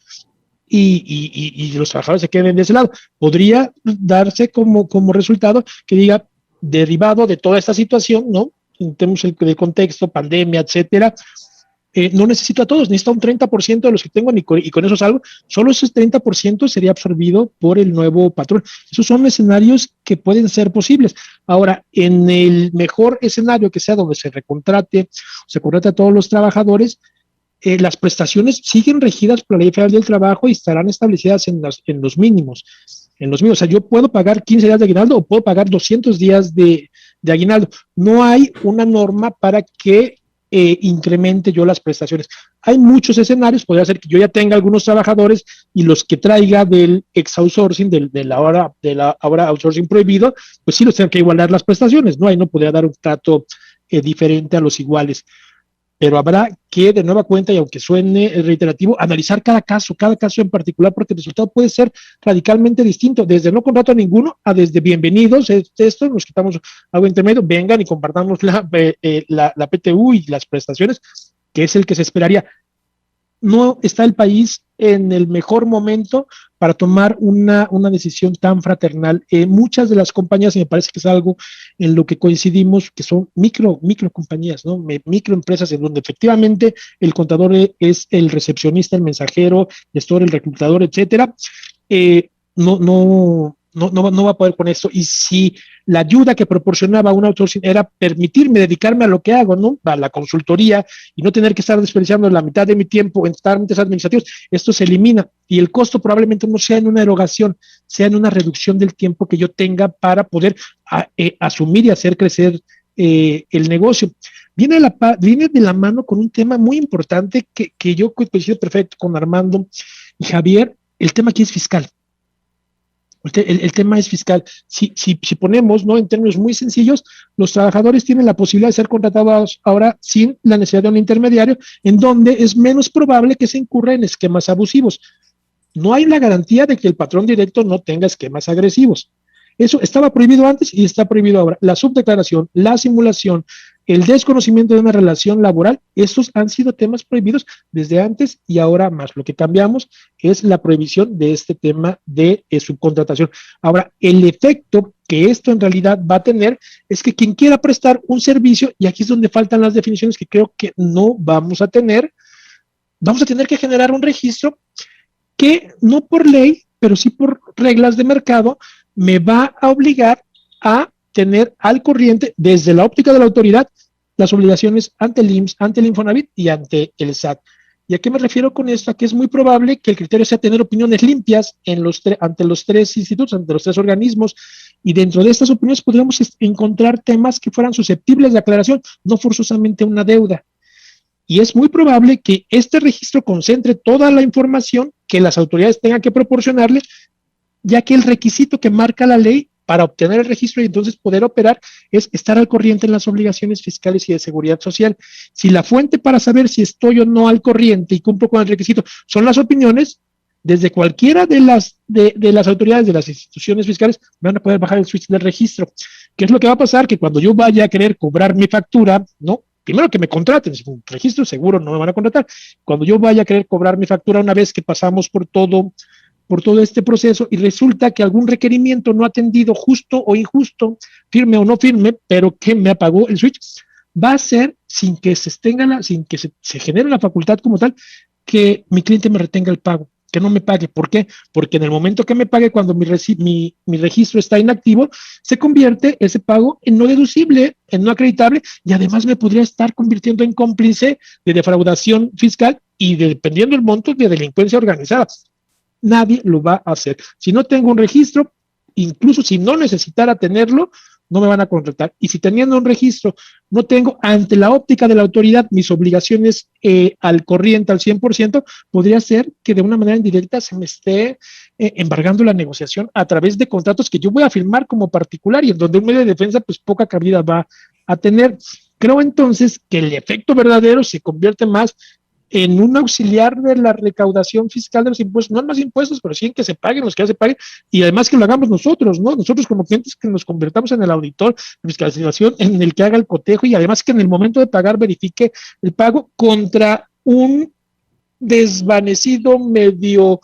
y los trabajadores se queden de ese lado. Podría darse como resultado que diga, derivado de toda esta situación, ¿no? En términos de contexto, pandemia, etcétera, no necesito a todos, necesito un 30% de los que tengo y con eso salgo. Solo ese 30% sería absorbido por el nuevo patrón. Esos son escenarios que pueden ser posibles. Ahora, en el mejor escenario que sea donde se recontrate, se contrate a todos los trabajadores, las prestaciones siguen regidas por la Ley Federal del Trabajo y estarán establecidas en los mínimos. O sea, yo puedo pagar 15 días de aguinaldo o puedo pagar 200 días de aguinaldo. No hay una norma para que incremente yo las prestaciones. Hay muchos escenarios, podría ser que yo ya tenga algunos trabajadores y los que traiga del ex-outsourcing, de la ahora outsourcing prohibido, pues sí los tengo que igualar las prestaciones, ¿no? Ahí no podría dar un trato diferente a los iguales. Pero habrá que, de nueva cuenta, y aunque suene reiterativo, analizar cada caso en particular, porque el resultado puede ser radicalmente distinto, desde no contrato a ninguno a desde bienvenidos, esto, nos quitamos algo intermedio, vengan y compartamos la PTU y las prestaciones, que es el que se esperaría. No está el país en el mejor momento para tomar una decisión tan fraternal. Muchas de las compañías, y me parece que es algo en lo que coincidimos, que son micro compañías, ¿no? Microempresas en donde efectivamente el contador es el recepcionista, el mensajero, el gestor, el reclutador, etcétera. No va a poder con esto. Y si la ayuda que proporcionaba un outsourcing era permitirme dedicarme a lo que hago, ¿no? A la consultoría y no tener que estar desperdiciando la mitad de mi tiempo en trámites administrativos, esto se elimina y el costo probablemente no sea en una erogación, sea en una reducción del tiempo que yo tenga para poder asumir y hacer crecer el negocio. Viene de la mano con un tema muy importante que yo coincido perfecto con Armando y Javier. El tema aquí es fiscal. El tema es fiscal. Si ponemos, ¿no?, en términos muy sencillos, los trabajadores tienen la posibilidad de ser contratados ahora sin la necesidad de un intermediario, en donde es menos probable que se incurra en esquemas abusivos. No hay la garantía de que el patrón directo no tenga esquemas agresivos. Eso estaba prohibido antes y está prohibido ahora. La subdeclaración, la simulación, el desconocimiento de una relación laboral, estos han sido temas prohibidos desde antes y ahora más. Lo que cambiamos es la prohibición de este tema de subcontratación. Ahora, el efecto que esto en realidad va a tener es que quien quiera prestar un servicio, y aquí es donde faltan las definiciones que creo que no vamos a tener que generar un registro que no por ley, pero sí por reglas de mercado, me va a obligar a tener al corriente, desde la óptica de la autoridad, las obligaciones ante el IMSS, ante el Infonavit y ante el SAT. ¿Y a qué me refiero con esto? A que es muy probable que el criterio sea tener opiniones limpias ante los 3 institutos, ante los 3 organismos, y dentro de estas opiniones podríamos encontrar temas que fueran susceptibles de aclaración, no forzosamente una deuda. Y es muy probable que este registro concentre toda la información que las autoridades tengan que proporcionarle, ya que el requisito que marca la ley para obtener el registro y entonces poder operar es estar al corriente en las obligaciones fiscales y de seguridad social. Si la fuente para saber si estoy o no al corriente y cumplo con el requisito son las opiniones, desde cualquiera de las autoridades de las instituciones fiscales van a poder bajar el switch del registro. ¿Qué es lo que va a pasar? Que cuando yo vaya a querer cobrar mi factura, ¿no? Primero que me contraten, si un registro seguro no me van a contratar. Cuando yo vaya a querer cobrar mi factura, una vez que pasamos por todo este proceso y resulta que algún requerimiento no atendido, justo o injusto, firme o no firme, pero que me apagó el switch, va a ser sin que se genere la facultad como tal, que mi cliente me retenga el pago, que no me pague. ¿Por qué? Porque en el momento que me pague, cuando mi registro está inactivo, se convierte ese pago en no deducible, en no acreditable, y además me podría estar convirtiendo en cómplice de defraudación fiscal y, dependiendo del monto, de delincuencia organizada. Nadie lo va a hacer. Si no tengo un registro, incluso si no necesitara tenerlo, no me van a contratar. Y si teniendo un registro no tengo ante la óptica de la autoridad mis obligaciones al corriente al 100%, podría ser que de una manera indirecta se me esté embargando la negociación a través de contratos que yo voy a firmar como particular y en donde un medio de defensa pues poca cabida va a tener. Creo entonces que el efecto verdadero se convierte más en un auxiliar de la recaudación fiscal de los impuestos, no en más impuestos, pero sí en que se paguen los que ya se paguen, y además que lo hagamos nosotros, ¿no? Nosotros como clientes que nos convertamos en el auditor de fiscalización, en el que haga el cotejo, y además que en el momento de pagar verifique el pago contra un desvanecido medio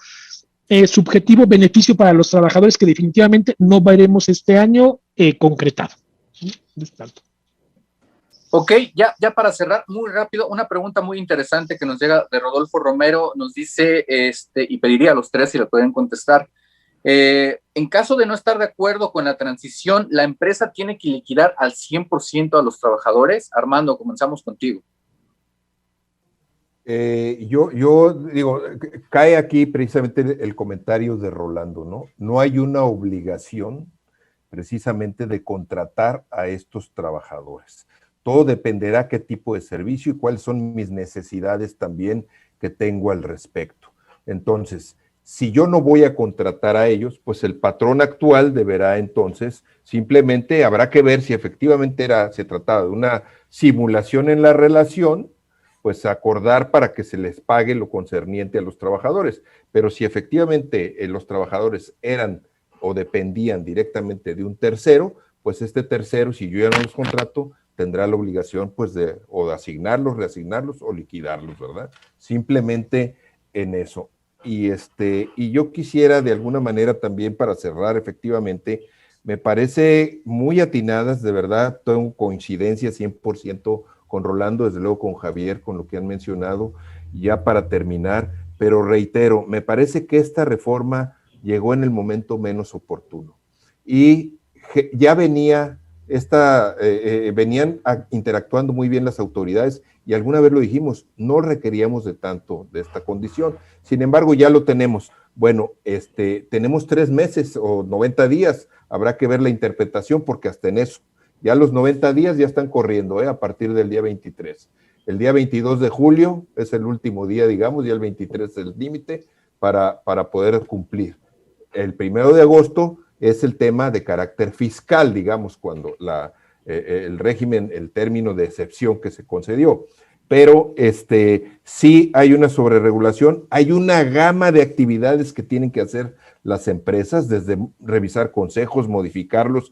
subjetivo beneficio para los trabajadores que definitivamente no veremos este año concretado. Tanto. Ok, ya para cerrar, muy rápido, una pregunta muy interesante que nos llega de Rodolfo Romero, nos dice, y pediría a los tres si lo pueden contestar, en caso de no estar de acuerdo con la transición, ¿la empresa tiene que liquidar al 100% a los trabajadores? Armando, comenzamos contigo. Yo digo, cae aquí precisamente el comentario de Rolando, ¿no? No hay una obligación precisamente de contratar a estos trabajadores. Todo dependerá qué tipo de servicio y cuáles son mis necesidades también que tengo al respecto. Entonces, si yo no voy a contratar a ellos, pues el patrón actual deberá entonces, simplemente habrá que ver si efectivamente se trataba de una simulación en la relación, pues acordar para que se les pague lo concerniente a los trabajadores. Pero si efectivamente los trabajadores eran o dependían directamente de un tercero, pues este tercero, si yo ya no los contrato, tendrá la obligación pues de asignarlos, reasignarlos o liquidarlos, ¿verdad? Simplemente en eso. Y yo quisiera de alguna manera también para cerrar efectivamente, me parece muy atinadas, de verdad, tengo coincidencia 100% con Rolando, desde luego con Javier, con lo que han mencionado, ya para terminar, pero reitero, me parece que esta reforma llegó en el momento menos oportuno. Y ya venían interactuando muy bien las autoridades y alguna vez lo dijimos, no requeríamos de tanto de esta condición. Sin embargo, ya lo tenemos. Bueno, tenemos 3 meses o 90 días, habrá que ver la interpretación porque hasta en eso, ya los 90 días ya están corriendo, a partir del día 23. El día 22 de julio es el último día, digamos, y el 23 es el límite para poder cumplir. El 1 de agosto es el tema de carácter fiscal, digamos, cuando el régimen, el término de excepción que se concedió. Pero sí hay una sobreregulación, hay una gama de actividades que tienen que hacer las empresas, desde revisar consejos, modificarlos,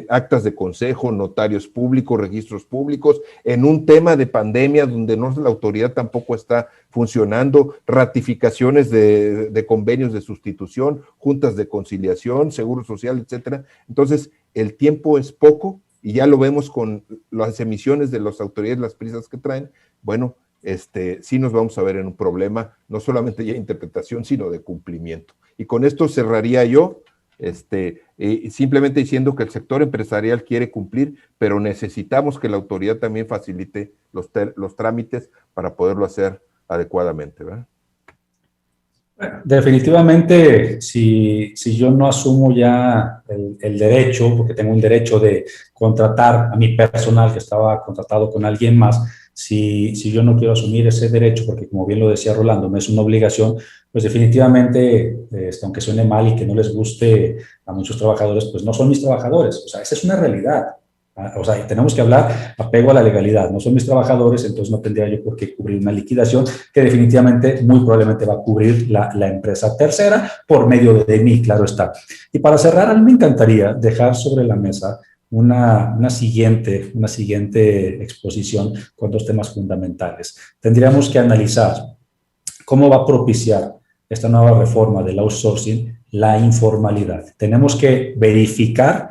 actas de consejo, notarios públicos, registros públicos, en un tema de pandemia donde la autoridad tampoco está funcionando, ratificaciones de convenios de sustitución, juntas de conciliación, seguro social, etcétera. Entonces, el tiempo es poco, y ya lo vemos con las emisiones de las autoridades, las prisas que traen. Bueno, sí nos vamos a ver en un problema, no solamente ya de interpretación, sino de cumplimiento. Y con esto cerraría yo, simplemente diciendo que el sector empresarial quiere cumplir, pero necesitamos que la autoridad también facilite los trámites para poderlo hacer adecuadamente, ¿verdad? Definitivamente, si yo no asumo ya el derecho, porque tengo un derecho de contratar a mi personal que estaba contratado con alguien más, si yo no quiero asumir ese derecho, porque como bien lo decía Rolando, no es una obligación, pues definitivamente, aunque suene mal y que no les guste a muchos trabajadores, pues no son mis trabajadores. O sea, esa es una realidad. O sea, tenemos que hablar apego a la legalidad. No son mis trabajadores, entonces no tendría yo por qué cubrir una liquidación que definitivamente, muy probablemente va a cubrir la empresa tercera por medio de mí, claro está. Y para cerrar, a mí me encantaría dejar sobre la mesa una siguiente exposición con 2 temas fundamentales. Tendríamos que analizar cómo va a propiciar esta nueva reforma del outsourcing la informalidad. Tenemos que verificar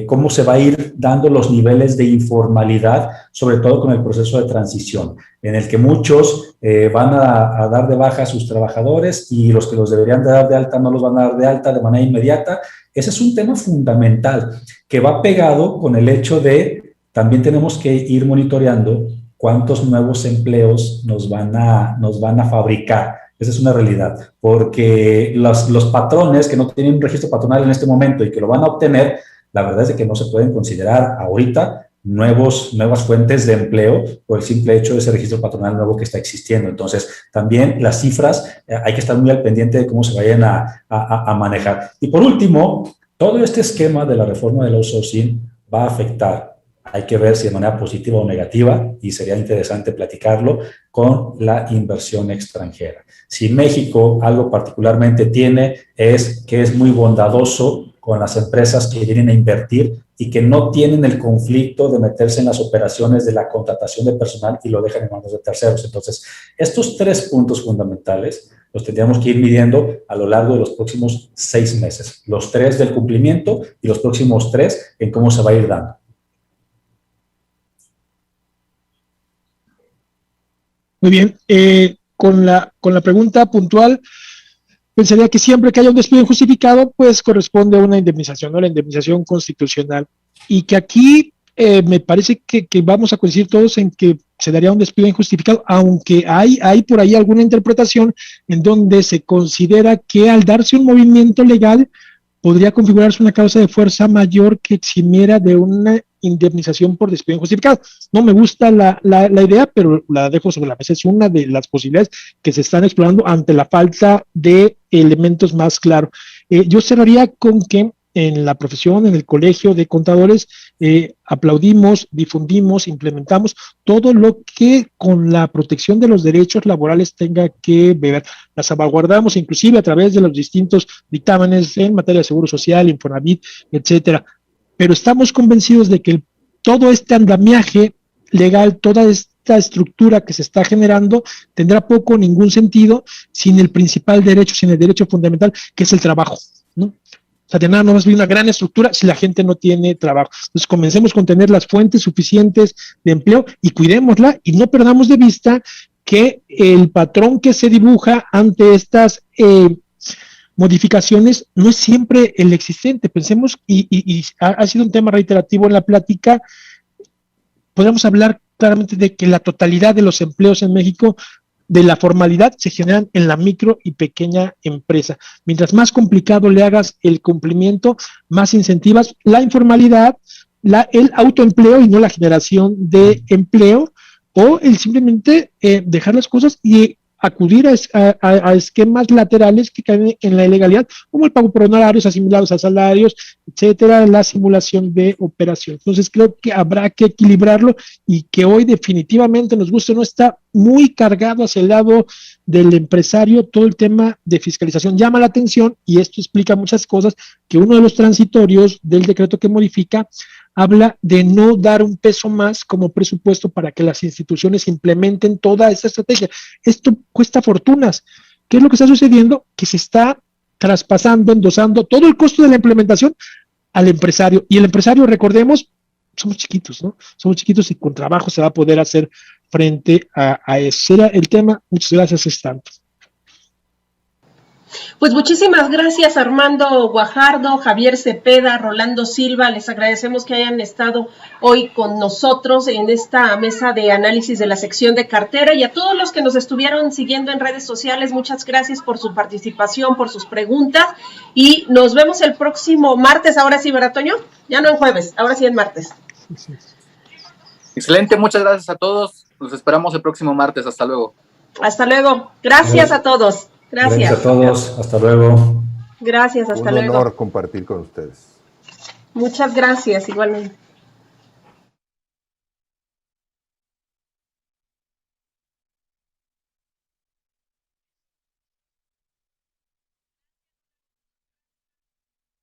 cómo se va a ir dando los niveles de informalidad, sobre todo con el proceso de transición, en el que muchos van a dar de baja a sus trabajadores y los que los deberían de dar de alta no los van a dar de alta de manera inmediata. Ese es un tema fundamental que va pegado con el hecho de también tenemos que ir monitoreando cuántos nuevos empleos nos van a fabricar. Esa es una realidad, porque los patrones que no tienen un registro patronal en este momento y que lo van a obtener, la verdad es de que no se pueden considerar ahorita nuevas fuentes de empleo por el simple hecho de ese registro patronal nuevo que está existiendo. Entonces, también las cifras hay que estar muy al pendiente de cómo se vayan a manejar. Y por último, todo este esquema de la reforma del outsourcing va a afectar, hay que ver si de manera positiva o negativa, y sería interesante platicarlo, con la inversión extranjera. Si México algo particularmente tiene es que es muy bondadoso con las empresas que vienen a invertir y que no tienen el conflicto de meterse en las operaciones de la contratación de personal y lo dejan en manos de terceros. Entonces, estos 3 puntos fundamentales los tendríamos que ir midiendo a lo largo de los próximos 6 meses. Los 3 del cumplimiento y los próximos 3 en cómo se va a ir dando. Muy bien. Con la pregunta puntual, pensaría que siempre que haya un despido injustificado, pues corresponde a una indemnización, ¿no? La indemnización constitucional. Y que aquí me parece que vamos a coincidir todos en que se daría un despido injustificado, aunque hay por ahí alguna interpretación en donde se considera que al darse un movimiento legal podría configurarse una causa de fuerza mayor que eximiera de una indemnización por despido injustificado. No me gusta la idea, pero la dejo sobre la mesa. Es una de las posibilidades que se están explorando ante la falta de elementos más claros. Yo cerraría con que en la profesión, en el colegio de contadores, aplaudimos, difundimos, implementamos todo lo que con la protección de los derechos laborales tenga que ver. La salvaguardamos inclusive a través de los distintos dictámenes en materia de seguro social, Infonavit, etcétera. Pero estamos convencidos de que todo este andamiaje legal, toda esta estructura que se está generando, tendrá poco o ningún sentido sin el principal derecho, sin el derecho fundamental, que es el trabajo, ¿no? O sea, de nada no más bien una gran estructura si la gente no tiene trabajo. Entonces, comencemos con tener las fuentes suficientes de empleo y cuidémosla y no perdamos de vista que el patrón que se dibuja ante estas modificaciones no es siempre el existente. Pensemos, y ha sido un tema reiterativo en la plática, podemos hablar claramente de que la totalidad de los empleos en México de la formalidad se generan en la micro y pequeña empresa. Mientras más complicado le hagas el cumplimiento, más incentivas la informalidad, el autoempleo y no la generación de empleo, o el simplemente dejar las cosas y acudir a esquemas laterales que caen en la ilegalidad, como el pago por honorarios asimilados a salarios, etcétera, la simulación de operación. Entonces creo que habrá que equilibrarlo y que hoy definitivamente, nos guste o no, está muy cargado hacia el lado del empresario todo el tema de fiscalización. Llama la atención, y esto explica muchas cosas, que uno de los transitorios del decreto que modifica habla de no dar un peso más como presupuesto para que las instituciones implementen toda esta estrategia. Esto cuesta fortunas. ¿Qué es lo que está sucediendo? Que se está traspasando, endosando todo el costo de la implementación al empresario. Y el empresario, recordemos, somos chiquitos, ¿no? Somos chiquitos y con trabajo se va a poder hacer frente a ese. Era el tema. Muchas gracias, es tanto. Pues muchísimas gracias, Armando Guajardo, Javier Cepeda, Rolando Silva. Les agradecemos que hayan estado hoy con nosotros en esta mesa de análisis de la sección de cartera, y a todos los que nos estuvieron siguiendo en redes sociales, muchas gracias por su participación, por sus preguntas, y nos vemos el próximo martes. Ahora sí, ¿verdad, Toño? Ya no en jueves, ahora sí en martes. Excelente, muchas gracias a todos. Los esperamos el próximo martes. Hasta luego. Hasta luego. Gracias a todos. Gracias a todos, hasta luego. Gracias, hasta luego. Un honor compartir con ustedes. Muchas gracias, igualmente.